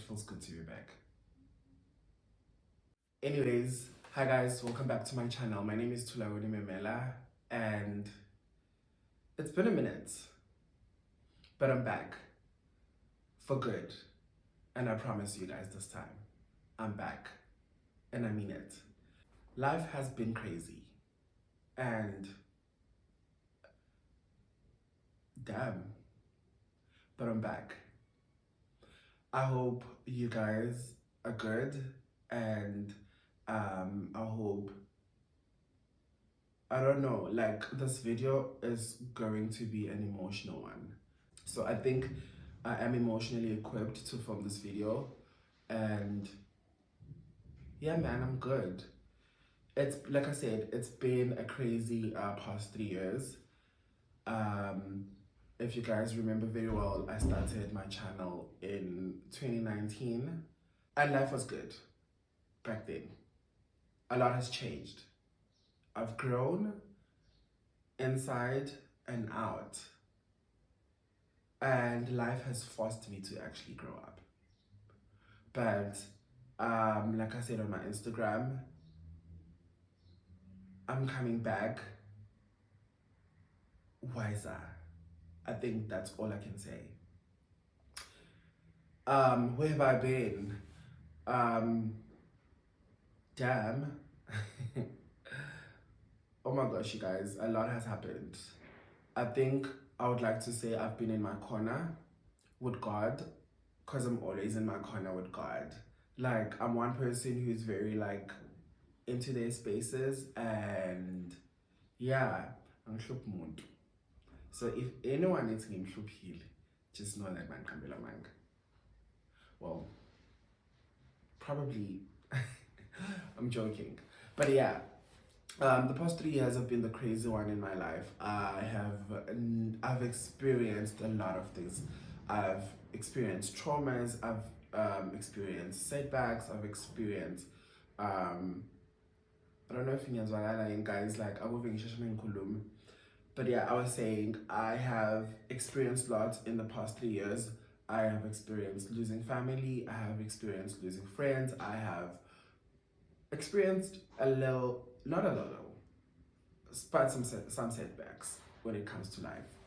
feels good to be back. Anyways, hi guys, welcome back to my channel. My name is Tulawuni Memela, and it's been a minute, but I'm back for good. And I promise you guys this time, I'm back, and I mean it. Life has been crazy, and damn, but I'm back. I hope you guys are good, and I hope, I don't know, like this video is going to be an emotional one. So I think I am emotionally equipped to film this video, and yeah man, I'm good. It's like I said, it's been a crazy past 3 years. If you guys remember very well, I started my channel in 2019 and life was good back then. A lot has changed. I've grown inside and out, and life has forced me to actually grow up. But like I said on my Instagram, I'm coming back wiser. I think that's all I can say. Where have I been? Damn. Oh my gosh, you guys, a lot has happened. I think I would like to say I've been in my corner with God, because I'm always in my corner with God. Like, I'm one person who's very like into their spaces, and yeah, I'm muntu. So if anyone needs him heal, just know that man can be mang. Well, probably I'm joking. But yeah, the past 3 years have been the crazy one in my life. I've experienced a lot of things. I've experienced traumas, I've experienced setbacks, I've experienced I don't know if you guys, like but yeah, I was saying I have experienced lots in the past 3 years. I have experienced losing family, I have experienced losing friends, I have experienced a little, not a little, but some setbacks when it comes to life.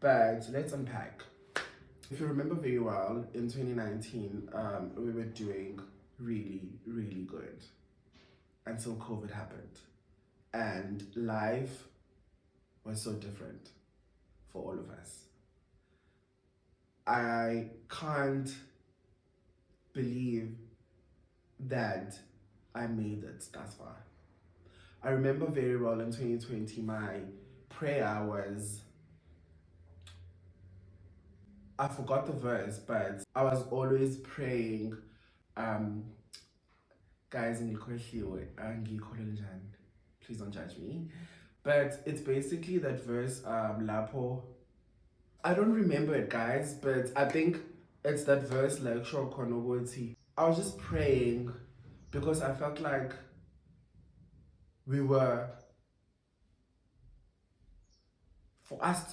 But let's unpack. If you remember very well, in 2019, we were doing really, really good until COVID happened. And life was so different for all of us. I can't believe that I made it thus far. I remember very well in 2020, my prayer was, I forgot the verse, but I was always praying, guys, please don't judge me. But it's basically that verse, Lapo. I don't remember it, guys, but I think it's that verse, like, I was just praying because I felt like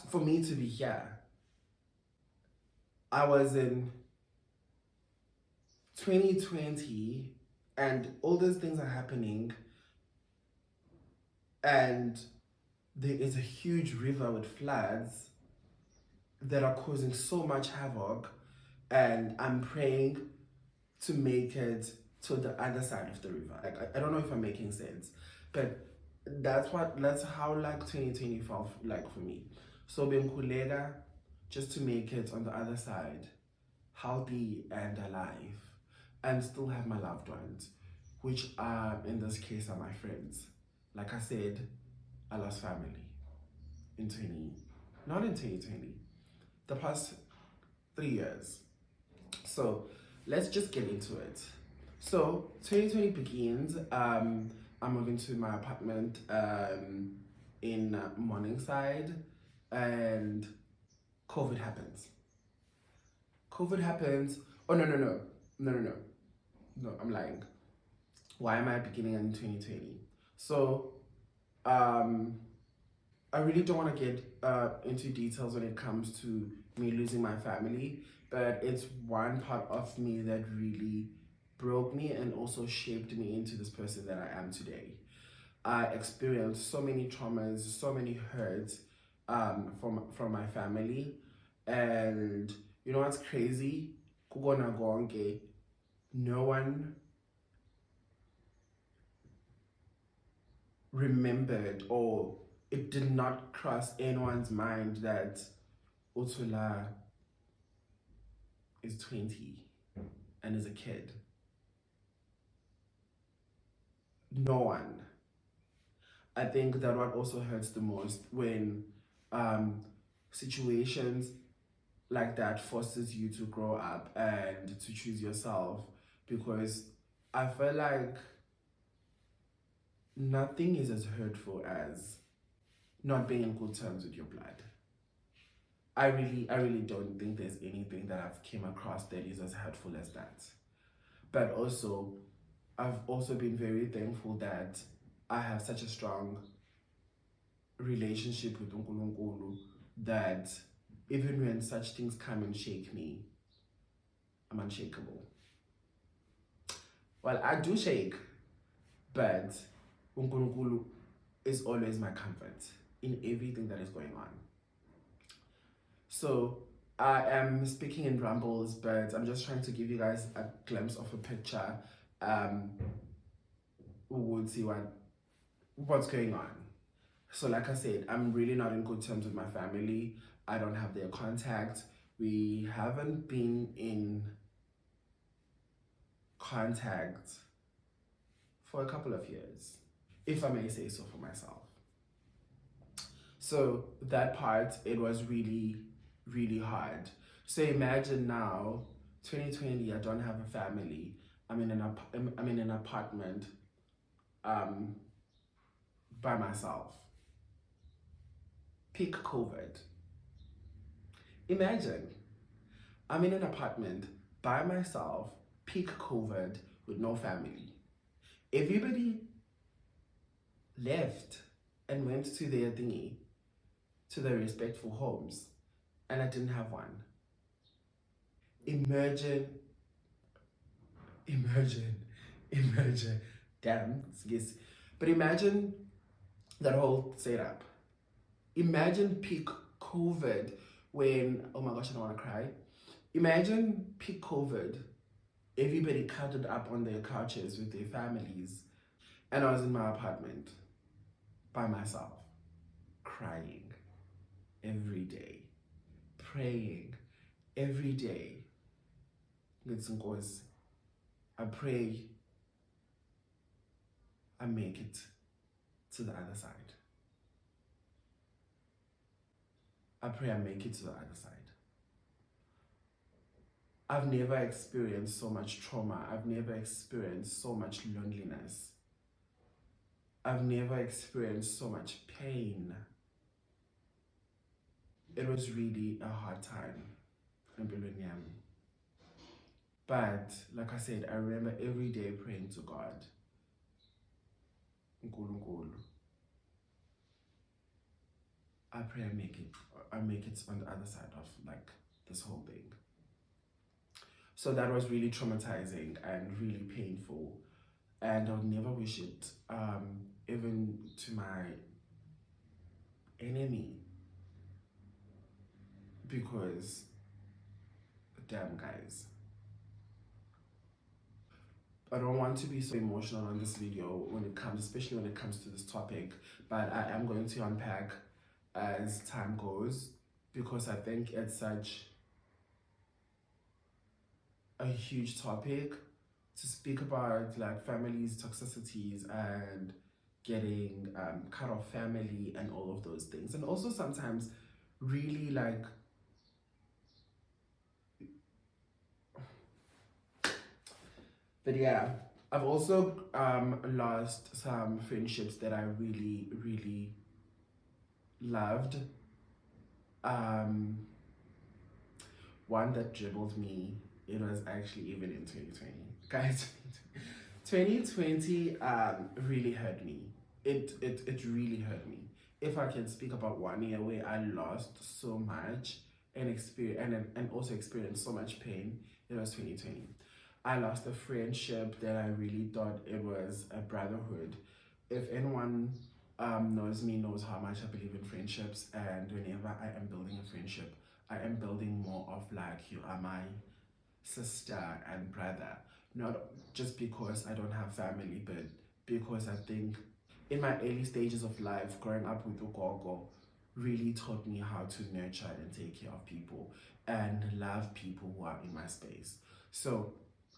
for me to be here. I was in 2020 and all those things are happening, and there is a huge river with floods that are causing so much havoc, and I'm praying to make it to the other side of the river. Like, I don't know if I'm making sense, but that's how like 2020 felt like for me. So benkulega just to make it on the other side, healthy and alive, and still have my loved ones, which are, in this case, are my friends. Like I said, I lost family not in 2020, the past 3 years. So let's just get into it. So 2020 begins. I'm moving to my apartment in Morningside, and COVID happens. Oh no, I'm lying. Why am I beginning in 2020? So I really don't want to get into details when it comes to me losing my family, but it's one part of me that really broke me and also shaped me into this person that I am today. I experienced so many traumas, so many hurts from my family. And you know what's crazy? Kukona gonke, no one remembered, or it did not cross anyone's mind that Utula is 20 and is a kid. No one. I think that what also hurts the most when um, situations like that forces you to grow up and to choose yourself, because I feel like nothing is as hurtful as not being in good terms with your blood. I really don't think there's anything that I've came across that is as hurtful as that. But also, I've also been very thankful that I have such a strong relationship with uNkulunkulu that even when such things come and shake me, I'm unshakable. Well, I do shake, but uNkulunkulu is always my comfort in everything that is going on. So I am speaking in rambles, but I'm just trying to give you guys a glimpse of a picture. We'll see what's going on. So like I said, I'm really not in good terms with my family. I don't have their contact. We haven't been in contact for a couple of years, if I may say so for myself. So that part, it was really, really hard. So imagine now, 2020, I don't have a family. I'm in an apartment by myself. Peak COVID. Imagine, I'm in an apartment by myself, peak COVID, with no family. Everybody left and went to their thingy, to their respectful homes, and I didn't have one. Imagine. Damn, yes. But imagine that whole setup. Imagine peak COVID when, oh my gosh, I don't want to cry. Imagine peak COVID, everybody cuddled up on their couches with their families, and I was in my apartment by myself, crying every day, praying every day. I pray I make it to the other side. I pray I make it to the other side. I've never experienced so much trauma. I've never experienced so much loneliness. I've never experienced so much pain. It was really a hard time. But like I said, I remember every day praying to God. Nkulunkulu, I pray I make it on the other side of like this whole thing. So that was really traumatizing and really painful, and I would never wish it even to my enemy, because damn guys, I don't want to be so emotional on this video especially when it comes to this topic, but I am going to unpack as time goes, because I think it's such a huge topic to speak about, like families, toxicities, and getting cut off family and all of those things, and also sometimes really like but yeah, I've also lost some friendships that I really, really loved. One that dribbled me, it was actually even in 2020. Guys, 2020 really hurt me. It really hurt me. If I can speak about 1 year where I lost so much and also experienced so much pain. It was 2020. I lost a friendship that I really thought it was a brotherhood. If anyone knows me, knows how much I believe in friendships, and whenever I am building a friendship, I am building more of like, you are my sister and brother. Not just because I don't have family, but because I think in my early stages of life, growing up with Ugogo really taught me how to nurture and take care of people and love people who are in my space. So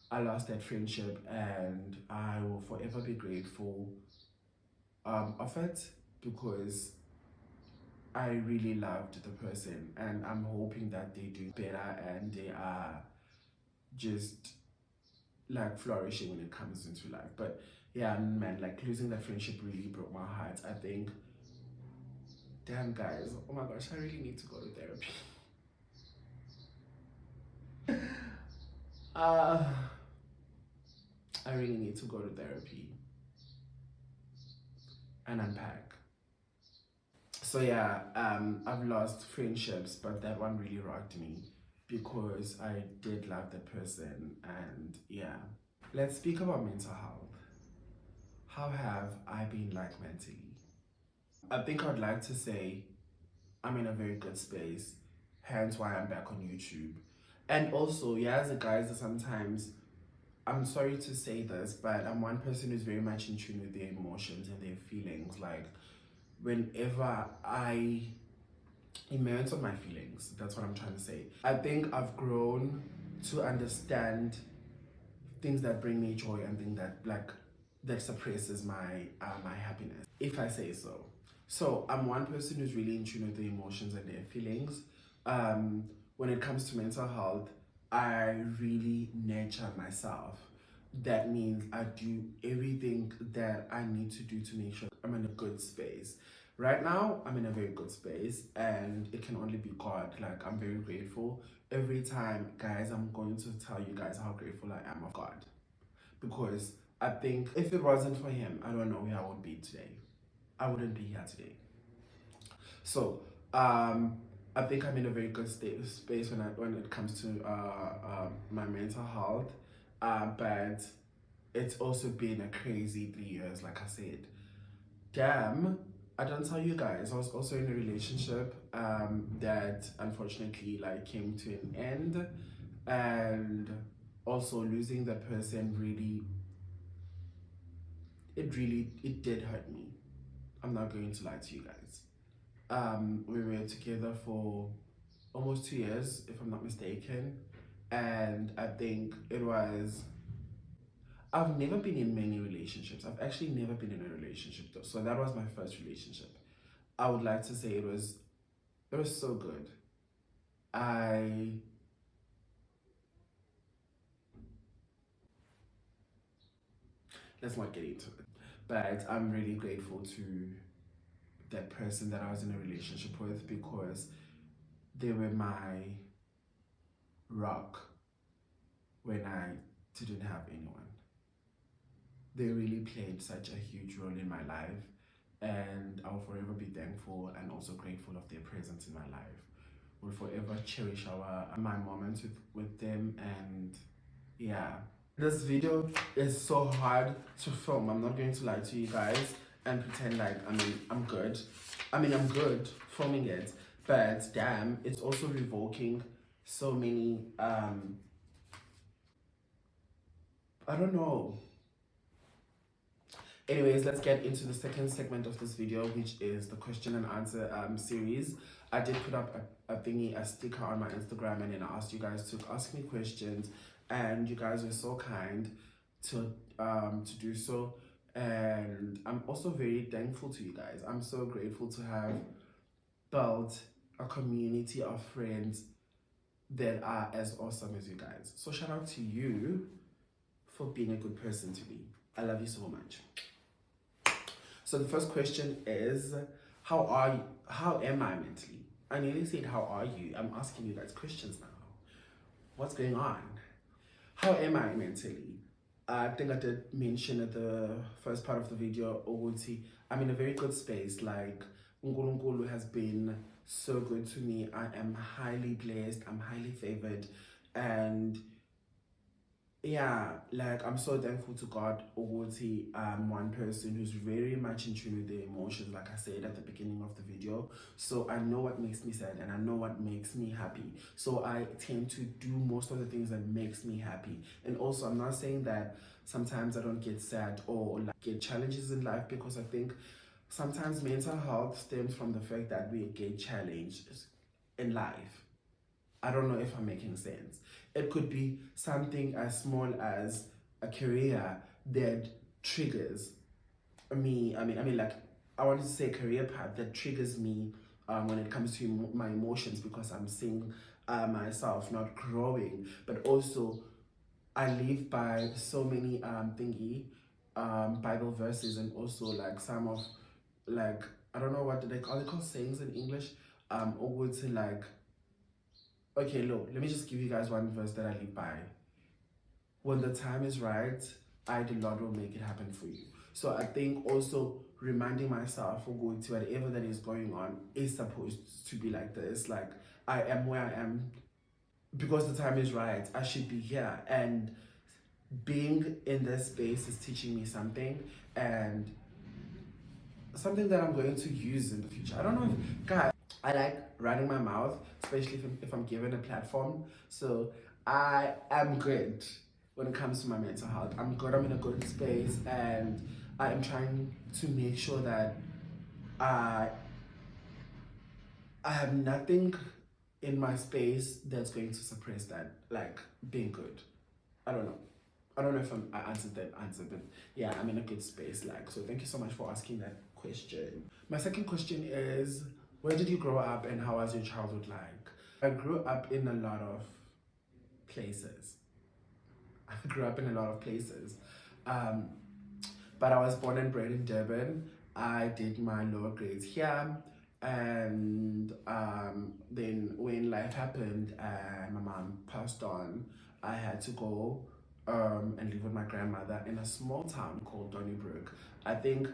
I lost that friendship and I will forever be grateful of it because I really loved the person and I'm hoping that they do better and they are just like flourishing when it comes into life. But yeah, man, like losing that friendship really broke my heart. I think, damn guys, oh my gosh, I really need to go to therapy. uh, I really need to go to therapy and unpack. So yeah, I've lost friendships, but that one really rocked me because I did love that person and yeah. Let's speak about mental health. How have I been like mentally? I think I'd like to say I'm in a very good space, hence why I'm back on YouTube. And also, yeah, as a guys, sometimes I'm sorry to say this, but I'm one person who's very much in tune with their emotions and their feelings. Like, whenever I immerse on my feelings, that's what I'm trying to say. I think I've grown to understand things that bring me joy and things that that suppresses my happiness, if I say so. So I'm one person who's really in tune with the emotions and their feelings. When it comes to mental health, I really nurture myself. That means I do everything that I need to do to make sure I'm in a good space. Right now, I'm in a very good space, and it can only be God. Like, I'm very grateful. Every time, guys, I'm going to tell you guys how grateful I am of God. Because I think if it wasn't for Him, I don't know where I would be today. I wouldn't be here today. So, I think I'm in a very good space when it comes to my mental health. But it's also been a crazy 3 years, like I said. Damn, I don't tell you guys. I was also in a relationship that unfortunately like came to an end, and also losing that person it did hurt me. I'm not going to lie to you guys. We were together for almost 2 years, if I'm not mistaken, and I think it was. I've never been in many relationships. I've actually never been in a relationship though, so that was my first relationship. I would like to say it was so good. I Let's not get into it. But I'm really grateful to that person that I was in a relationship with because they were my rock when I didn't have anyone. They really played such a huge role in my life, and I'll forever be thankful and also grateful of their presence in my life. Will forever cherish our my moments with them, and yeah. This video is so hard to film. I'm not going to lie to you guys and pretend like I'm good. I'm good filming it, but damn, it's also revoking so many I don't know. Anyways, let's get into the second segment of this video, which is the question and answer series. I did put up a sticker on my Instagram, and then I asked you guys to ask me questions, and you guys were so kind to do so. And I'm also very thankful to you guys. I'm so grateful to have built a community of friends that are as awesome as you guys. So shout out to you for being a good person to me. I love you so much. So the first question is, how are you? How am I mentally? I nearly said, how are you? I'm asking you guys questions now. What's going on? How am I mentally? I think I did mention at the first part of the video, Oguti, I'm in a very good space. Like, Nkulunkulu has been so good to me. I am highly blessed, I'm highly favored, and yeah, like I'm so thankful to God. Ogoti, one person who's very much in tune with the emotions, like I said at the beginning of the video. So I know what makes me sad and I know what makes me happy. So I tend to do most of the things that makes me happy. And also, I'm not saying that sometimes I don't get sad or like get challenges in life, because I think sometimes mental health stems from the fact that we get challenged in life. I don't know if I'm making sense. It could be something as small as a career that triggers me. Like, I wanted to say career path that triggers me when it comes to my emotions, because I'm seeing myself not growing. But also, I live by so many Bible verses, and also like some of, like, I don't know what are they called sayings in English, or to like, okay, look, let me just give you guys one verse that I live by. When the time is right, the Lord will make it happen for you. So I think also reminding myself or going to whatever that is going on is supposed to be like this. Like, I am where I am because the time is right. I should be here. And being in this space is teaching me something, and something that I'm going to use in the future. I don't know if, guys, I like running my mouth, especially if I'm given a platform. So I am good when it comes to my mental health. I'm good, I'm in a good space, and I am trying to make sure that I, I have nothing in my space that's going to suppress that, like being good. I don't know. I don't know if I answered that answer, but yeah, I'm in a good space. Like, so thank you so much for asking that question. My second question is, where did you grow up and how was your childhood like? I grew up in a lot of places. I grew up in a lot of places. Um, but I was born and bred in Durban. I did my lower grades here. And then when life happened and my mom passed on, I had to go and live with my grandmother in a small town called Donnybrook. I think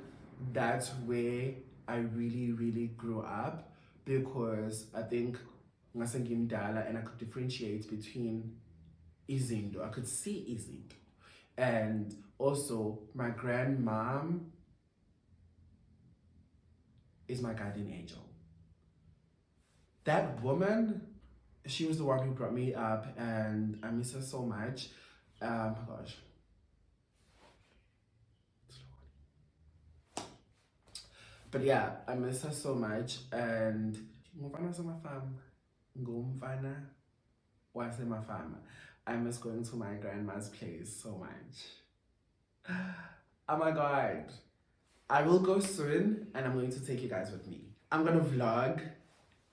that's where I really, really grew up, because I think ngasengimdala and I could differentiate between izinto. I could see izinto. And also, my grandmom is my guardian angel. That woman, she was the one who brought me up, and I miss her so much. Oh my gosh. But yeah, I miss her so much, and ngumfana wasemafama, ngumfana wasemafama. I miss going to my grandma's place so much. Oh my god. I will go soon, and I'm going to take you guys with me. I'm gonna vlog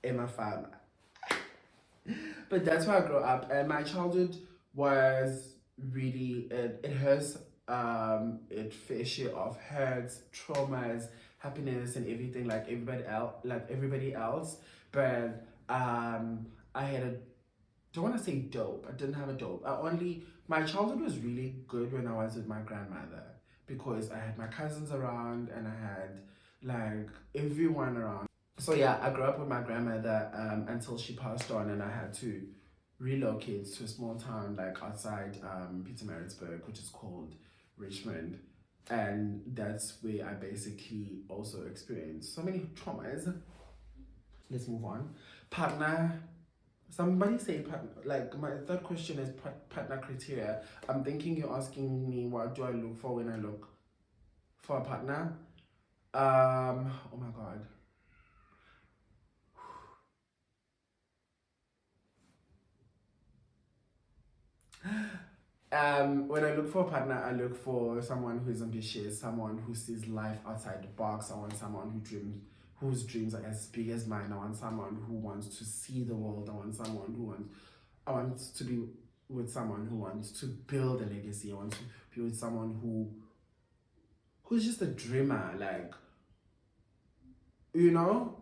in my farm. But that's where I grew up, and my childhood was really, it has its fair share of hurts, traumas, happiness, and everything like everybody else. But I had a, don't want to say dope. I didn't have a dope. My childhood was really good when I was with my grandmother, because I had my cousins around and I had like everyone around. So yeah, I grew up with my grandmother until she passed on, and I had to relocate to a small town like outside Pietermaritzburg, which is called Richmond. And that's where I basically also experienced so many traumas. Let's move on. Partner. Somebody say partner. Like, my third question is partner criteria. I'm thinking you're asking me, what do I look for when I look for a partner? Oh my god. When I look for a partner, I look for someone who is ambitious, someone who sees life outside the box. I want someone whose dreams are as big as mine. I want someone who wants to see the world. I want to be with someone who wants to build a legacy. I want to be with someone who's just a dreamer, like, you know.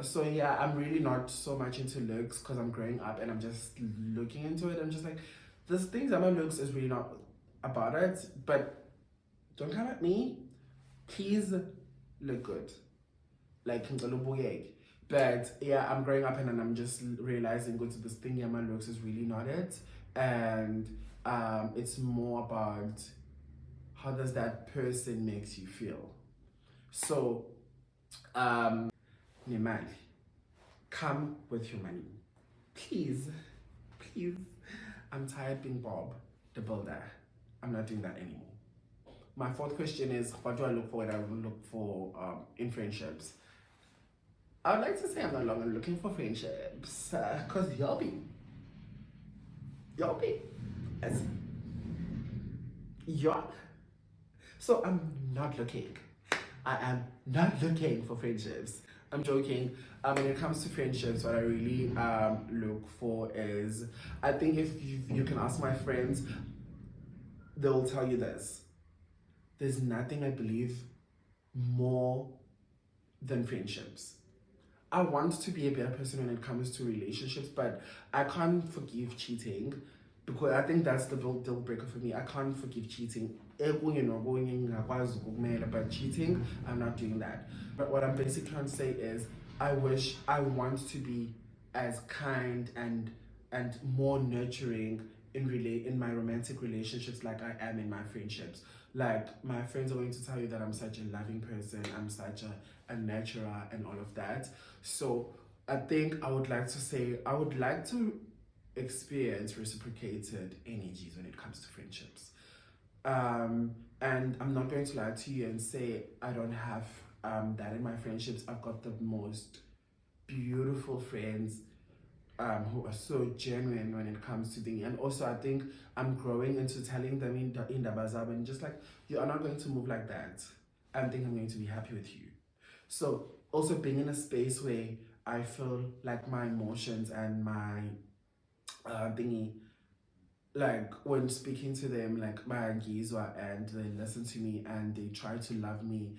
So yeah, I'm really not so much into looks, because I'm growing up and I'm just looking into it. I'm just like, this things about looks is really not about it. But don't come at me. Please look good. Like, But yeah, I'm growing up and then I'm just realizing go to this thing, yeah, my looks is really not it. And it's more about how does that person makes you feel. So, Nimali, come with your money. Please, please. I'm tired being Bob, the builder. I'm not doing that anymore. My fourth question is, what do I look for when I look for in friendships? I would like to say I'm no longer looking for friendships because y'all be, as y'all. So I'm not looking. I am not looking for friendships. I'm joking. When it comes to friendships, what I really look for is, I think if you can ask my friends, they'll tell you this. There's nothing I believe more than friendships. I want to be a better person when it comes to relationships, but I can't forgive cheating because I think that's the deal breaker for me. I can't forgive cheating. But cheating, I'm not doing that. But what I'm basically trying to say is I want to be as kind and more nurturing in my romantic relationships like I am in my friendships. Like my friends are going to tell you that I'm such a loving person, I'm such a nurturer and all of that. So I think I would like to say I would like to experience reciprocated energies when it comes to friendships. And I'm not going to lie to you and say I don't have that in my friendships. I've got the most beautiful friends who are so genuine when it comes to things. And also, I think I'm growing into telling them in the bazab and just like, you are not going to move like that. I think I'm going to be happy with you. So, also being in a space where I feel like my emotions and my thingy, like when speaking to them, like my Gizwa, and they listen to me and they try to love me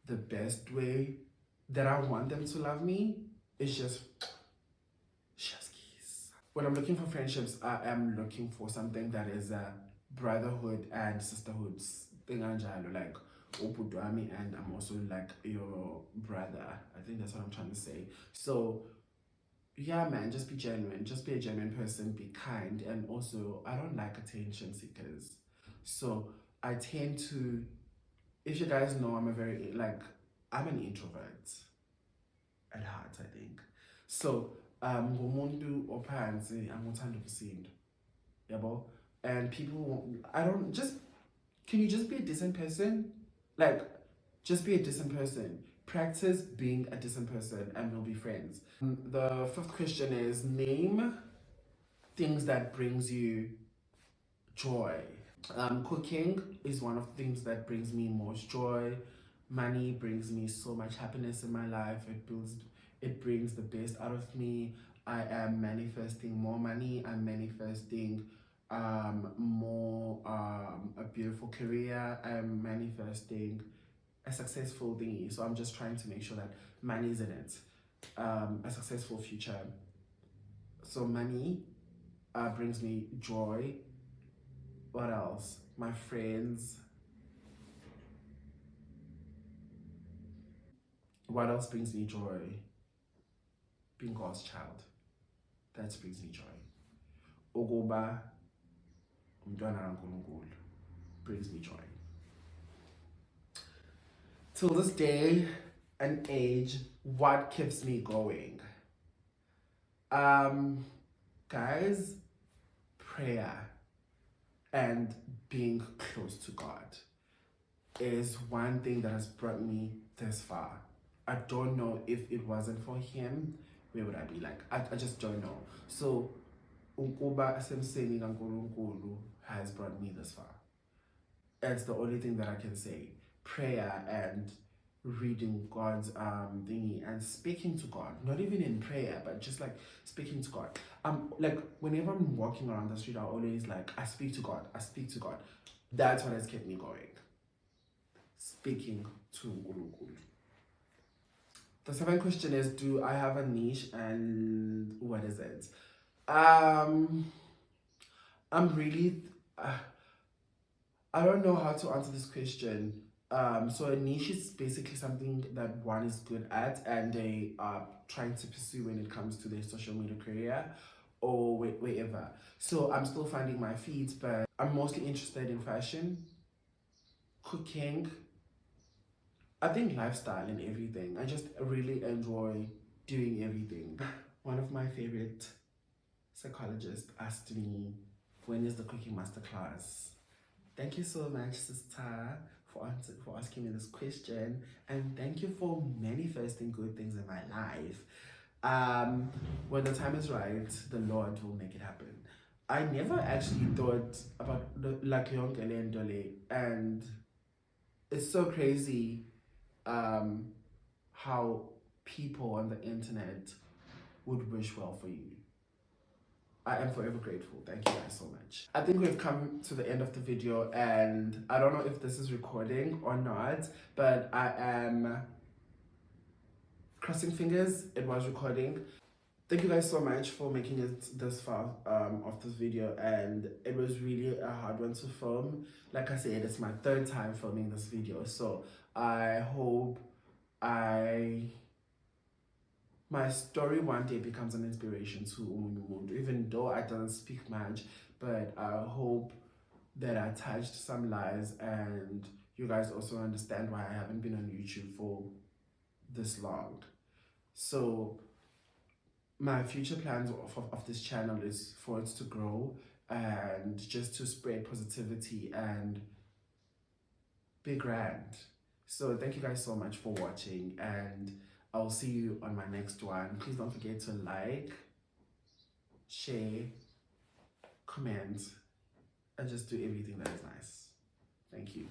the best way that I want them to love me, it's just Shaskis. When I'm looking for friendships, I am looking for something that is a brotherhood and sisterhood. Like Opudwami, and I'm also like your brother. I think that's what I'm trying to say. So yeah, man, just be genuine. Just be a genuine person. Be kind, and also I don't like attention seekers. So I tend to. If you guys know, I'm an introvert at heart, I think. So, ngumuntu ophansi anguthanda ukusinda. Yabo? And people I don't just can you just be a decent person? Like just be a decent person. Practice being a decent person and we'll be friends. The fifth question is name things that brings you joy. Cooking is one of the things that brings me most joy. Money brings me so much happiness in my life. It brings the best out of me. I am manifesting more money. I'm manifesting more a beautiful career. I'm manifesting a successful thingy. So I'm just trying to make sure that money is in it. A successful future. So money brings me joy. What else? My friends. What else brings me joy? Being God's child. That brings me joy. Ogoba umntwana kaNkulunkulu brings me joy. Till this day and age, what keeps me going? Guys, prayer and being close to God is one thing that has brought me this far. I don't know if it wasn't for him, where would I be? Like, I just don't know. So, ukuba semseni kaNkulunkulu has brought me this far. That's the only thing that I can say. Prayer and reading God's thingy and speaking to God. Not even in prayer, but just like speaking to God. Like whenever I'm walking around the street, I always like I speak to God. I speak to God. That's what has kept me going. Speaking to Ngulukulu. The seventh question is, do I have a niche and what is it? I'm really I don't know how to answer this question So a niche is basically something that one is good at and they are trying to pursue when it comes to their social media career or wherever. So I'm still finding my feet, but I'm mostly interested in fashion, cooking, I think lifestyle and everything. I just really enjoy doing everything. One of my favorite psychologists asked me, when is the cooking masterclass? Thank you so much, sister, for asking me this question, and thank you for manifesting good things in my life. When the time is right, the Lord will make it happen. I never actually thought about like Yonkele and Dole, and it's so crazy how people on the internet would wish well for you. I am forever grateful. Thank you guys so much. I think we've come to the end of the video and I don't know if this is recording or not, but I am crossing fingers it was recording. Thank you guys so much for making it this far of this video, and it was really a hard one to film. Like I said, it's my third time filming this video, so I hope my story one day becomes an inspiration to Umuntu, even though I don't speak much, but I hope that I touched some lives and you guys also understand why I haven't been on YouTube for this long. So my future plans of this channel is for it to grow and just to spread positivity and be grand. So thank you guys so much for watching, and I'll see you on my next one. Please don't forget to like, share, comment, and just do everything that is nice. Thank you.